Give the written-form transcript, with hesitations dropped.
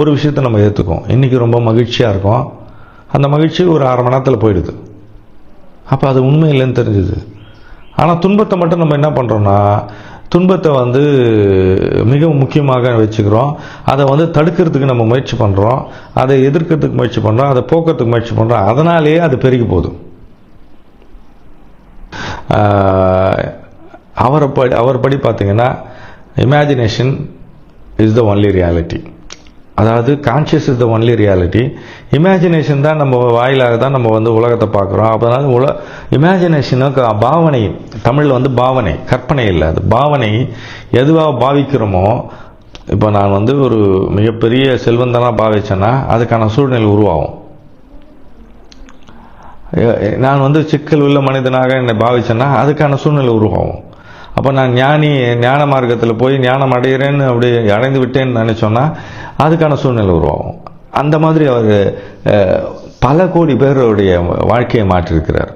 ஒரு விஷயத்தை நம்ம ஏற்றுக்கோம். இன்றைக்கி ரொம்ப மகிழ்ச்சியாக இருக்கும், அந்த மகிழ்ச்சி ஒரு அரை மணி நேரத்தில் போயிடுது. அப்போ அது உண்மை இல்லைன்னு தெரிஞ்சுது. ஆனால் துன்பத்தை மட்டும் நம்ம என்ன பண்ணுறோன்னா, துன்பத்தை மிக முக்கியமாக வச்சுக்கிறோம். அதை தடுக்கிறதுக்கு நம்ம முயற்சி பண்ணுறோம், அதை எதிர்க்கிறதுக்கு முயற்சி பண்ணுறோம், அதை போக்குறதுக்கு முயற்சி பண்ணுறோம். அதனாலேயே அது பெருகி போகுது. அவர் படி பார்த்தீங்கன்னா, imagination is the only reality. அதாவது conscious is the only reality. Imagination தான் நம்ம வாயிலாக தான் நம்ம உலகத்தை பார்க்குறோம். அதனால் இமேஜினேஷனுக்கு பாவனை, தமிழில் பாவனை, கற்பனை இல்லை, அது பாவனை. எதுவாக பாவிக்கிறோமோ, இப்போ நான் ஒரு மிகப்பெரிய செல்வந்தனாக பாவிச்சேன்னா அதுக்கான சூழ்நிலை உருவாகும். நான் சிக்கல் உள்ள மனிதனாக என்னை பாவிச்சேன்னா அதுக்கான சூழ்நிலை உருவாகும். அப்போ நான் ஞான மார்க்கத்தில் போய் ஞானம் அடைகிறேன்னு அப்படி அடைந்து விட்டேன்னு நினச்சோன்னா அதுக்கான சூழ்நிலை உருவாகும். அந்த மாதிரி அவர் பல கோடி பேருடைய வாழ்க்கையை மாற்றியிருக்கிறார்.